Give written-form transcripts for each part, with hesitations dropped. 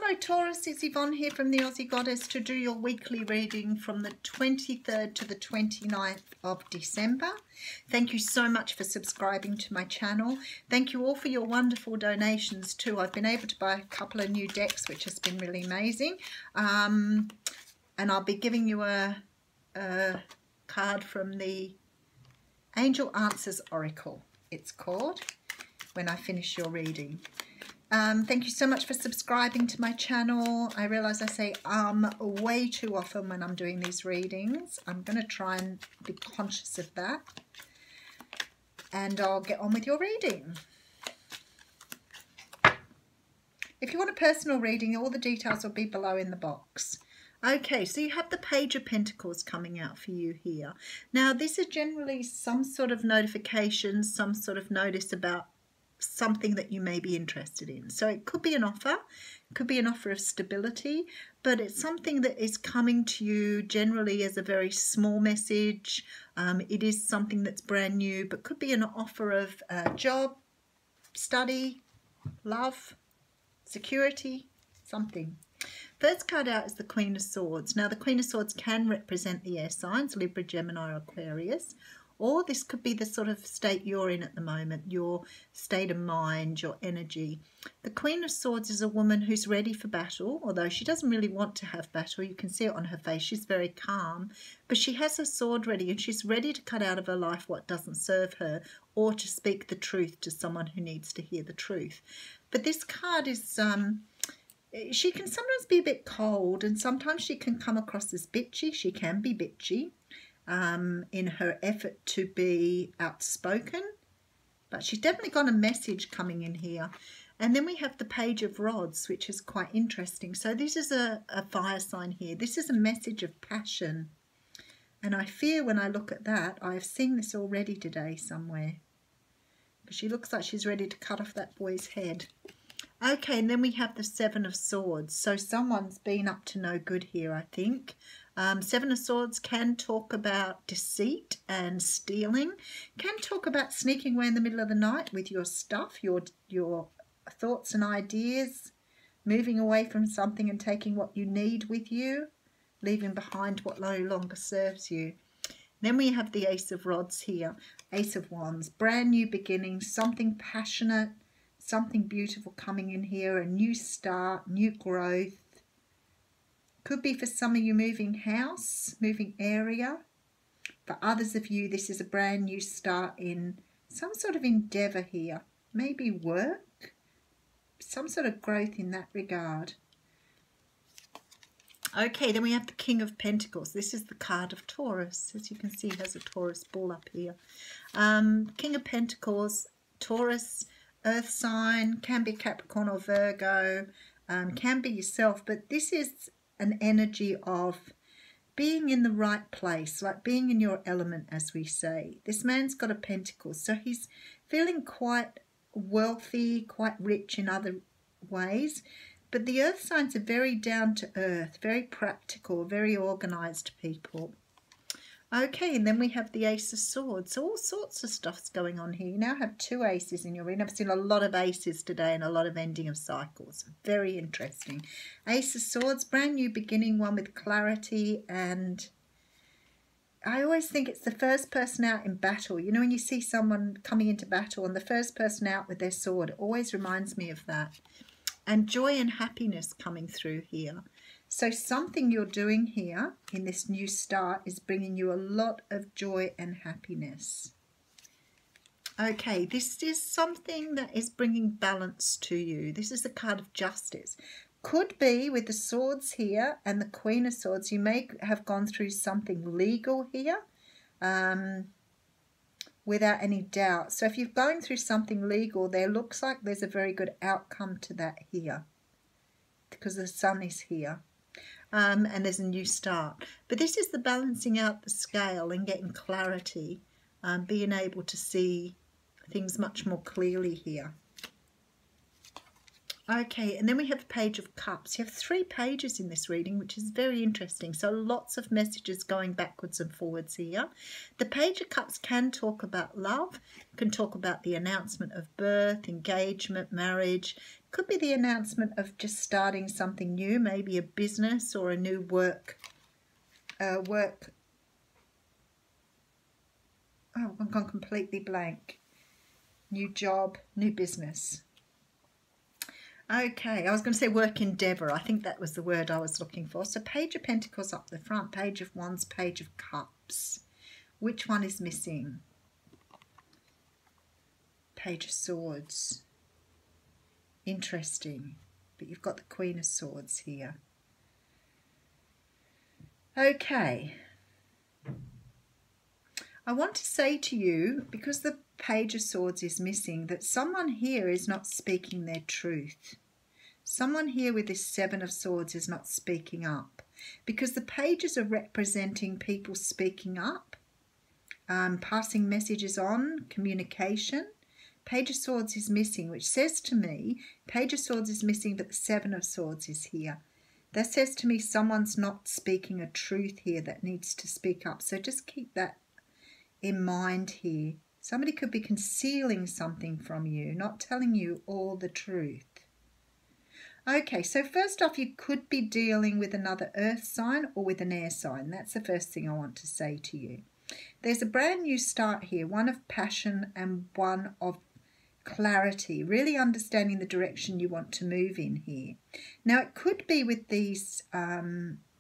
Hello Taurus, it's Yvonne here from the Aussie Goddess to do your weekly reading from the 23rd to the 29th of December. Thank you so much for subscribing to my channel. Thank you all for your wonderful donations too. I've been able to buy a couple of new decks, which has been really amazing. And I'll be giving you a card from the Angel Answers Oracle, it's called, when I finish your reading. Thank you so much for subscribing to my channel. I realise I say way too often when I'm doing these readings. I'm going to try and be conscious of that. And I'll get on with your reading. If you want a personal reading, all the details will be below in the box. Okay, so you have the Page of Pentacles coming out for you here. Now, this is generally some sort of notification, some sort of notice about something that you may be interested in. So it could be an offer, it could be an offer of stability, but it's something that is coming to you generally as a very small message. It is something that's brand new, but could be an offer of job, study, love, security, something. First card out is the Queen of Swords. Now the Queen of Swords can represent the air signs, Libra, Gemini, or Aquarius. Or this could be the sort of state you're in at the moment, your state of mind, your energy. The Queen of Swords is a woman who's ready for battle, although she doesn't really want to have battle. You can see it on her face. She's very calm, but she has her sword ready and she's ready to cut out of her life what doesn't serve her or to speak the truth to someone who needs to hear the truth. But this card is, she can sometimes be a bit cold and sometimes she can come across as bitchy. She can be bitchy. In her effort to be outspoken, but she's definitely got a message coming in here. And then we have the Page of Rods, which is quite interesting. So this is a fire sign here. This is a message of passion, and I fear when I look at that, I have seen this already today somewhere, because she looks like she's ready to cut off that boy's head. Okay, and then we have the Seven of Swords. So someone's been up to no good here, I think. Seven of Swords can talk about deceit and stealing, can talk about sneaking away in the middle of the night with your stuff, your thoughts and ideas, moving away from something and taking what you need with you, leaving behind what no longer serves you. Then we have the Ace of Rods here, Ace of Wands, brand new beginnings, something passionate, something beautiful coming in here, a new start, new growth. Could be for some of you moving house, moving area. For others of you, this is a brand new start in some sort of endeavour here. Maybe work, some sort of growth in that regard. Okay, then we have the King of Pentacles. This is the card of Taurus. As you can see, it has a Taurus bull up here. King of Pentacles, Taurus, earth sign, can be Capricorn or Virgo, can be yourself, but this is an energy of being in the right place, like being in your element, as we say. This man's got a pentacle, so he's feeling quite wealthy, quite rich in other ways, but the earth signs are very down to earth, very practical, very organized people. Okay, and then we have the Ace of Swords. So all sorts of stuff's going on here. You now have two aces in your reading. I've seen a lot of aces today and a lot of ending of cycles. Very interesting. Ace of Swords, brand new beginning, one with clarity, and I always think it's the first person out in battle. You know, when you see someone coming into battle and the first person out with their sword, it always reminds me of that. And joy and happiness coming through here. So something you're doing here in this new start is bringing you a lot of joy and happiness. Okay, this is something that is bringing balance to you. This is the card of Justice. Could be with the swords here and the Queen of Swords. You may have gone through something legal here without any doubt. So if you're going through something legal, there looks like there's a very good outcome to that here, because the sun is here. And there's a new start. But this is the balancing out the scale and getting clarity, being able to see things much more clearly here. Okay, and then we have the Page of Cups. You have 3 pages in this reading, which is very interesting. So lots of messages going backwards and forwards here. The Page of Cups can talk about love, can talk about the announcement of birth, engagement, marriage. Could be the announcement of just starting something new, maybe a business or a new work. Oh, I've gone completely blank. New job, new business. Okay, I was going to say work endeavour. I think that was the word I was looking for. So Page of Pentacles up the front, Page of Wands, Page of Cups. Which one is missing? Page of Swords. Interesting. But you've got the Queen of Swords here. Okay. I want to say to you, because the Page of Swords is missing, that someone here is not speaking their truth. Someone here with this 7 of Swords is not speaking up, because the pages are representing people speaking up, passing messages on, communication. Page of Swords is missing, which says to me, Page of Swords is missing, but the 7 of Swords is here. That says to me someone's not speaking a truth here that needs to speak up. So just keep that in mind here. Somebody could be concealing something from you, not telling you all the truth. Okay, so first off, you could be dealing with another earth sign or with an air sign. That's the first thing I want to say to you. There's a brand new start here, one of passion and one of clarity, really understanding the direction you want to move in here. Now, it could be with these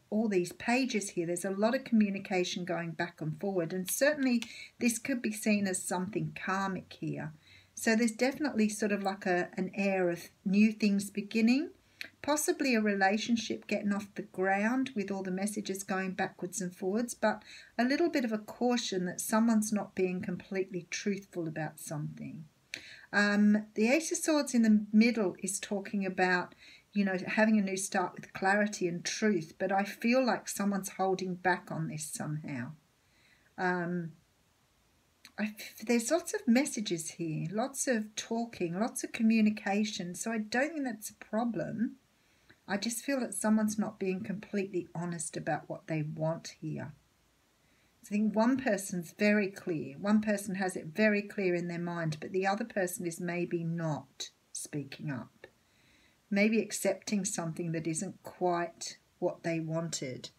all these pages here, there's a lot of communication going back and forward, and certainly this could be seen as something karmic here. So there's definitely sort of like an air of new things beginning, possibly a relationship getting off the ground with all the messages going backwards and forwards, but a little bit of a caution that someone's not being completely truthful about something. The Ace of Swords in the middle is talking about, you know, having a new start with clarity and truth, but I feel like someone's holding back on this somehow. There's lots of messages here, lots of talking, lots of communication, so I don't think that's a problem. I just feel that someone's not being completely honest about what they want here. I think one person's very clear, one person has it very clear in their mind, but the other person is maybe not speaking up, maybe accepting something that isn't quite what they wanted.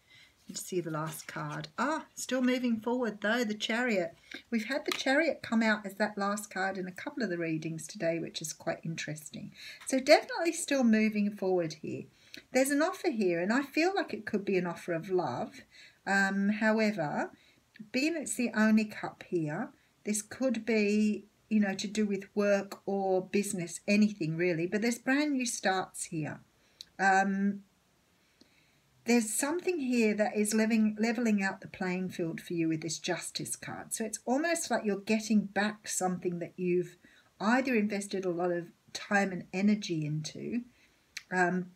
Let's see the last card. Still moving forward though, the Chariot. We've had the Chariot come out as that last card in a couple of the readings today, which is quite interesting. So definitely still moving forward here. There's an offer here, and I feel like it could be an offer of love. However, being it's the only cup here, this could be, you know, to do with work or business, anything really, but there's brand new starts here. There's something here that is leveling out the playing field for you with this Justice card. So it's almost like you're getting back something that you've either invested a lot of time and energy into,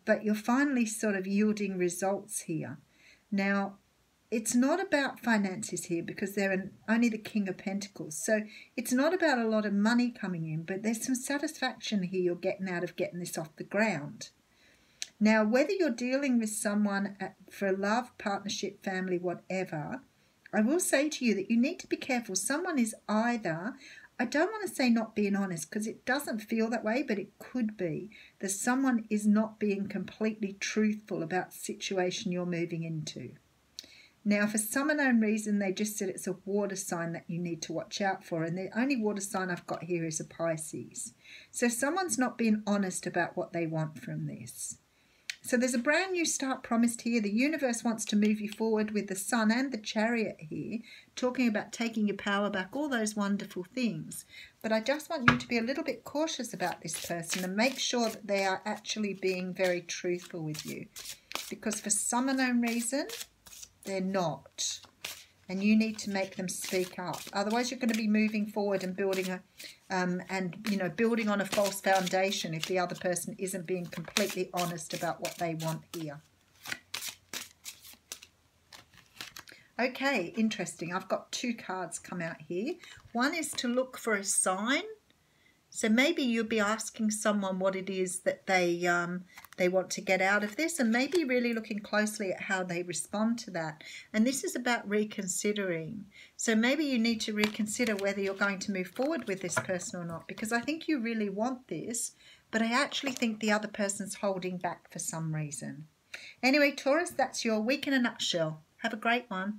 but you're finally sort of yielding results here. Now, it's not about finances here because they're only the King of Pentacles. So it's not about a lot of money coming in, but there's some satisfaction here you're getting out of getting this off the ground. Now, whether you're dealing with someone for love, partnership, family, whatever, I will say to you that you need to be careful. Someone is either, I don't want to say not being honest because it doesn't feel that way, but it could be that someone is not being completely truthful about the situation you're moving into. Now, for some unknown reason, they just said it's a water sign that you need to watch out for, and the only water sign I've got here is a Pisces. So someone's not being honest about what they want from this. So there's a brand new start promised here. The universe wants to move you forward with the Sun and the Chariot here, talking about taking your power back, all those wonderful things. But I just want you to be a little bit cautious about this person and make sure that they are actually being very truthful with you. Because for some unknown reason, they're not. And you need to make them speak up. Otherwise, you're going to be moving forward and building building on a false foundation if the other person isn't being completely honest about what they want here. Okay, interesting. I've got 2 cards come out here. One is to look for a sign. So maybe you'll be asking someone what it is that they want to get out of this, and maybe really looking closely at how they respond to that. And this is about reconsidering. So maybe you need to reconsider whether you're going to move forward with this person or not, because I think you really want this, but I actually think the other person's holding back for some reason. Anyway, Taurus, that's your week in a nutshell. Have a great one.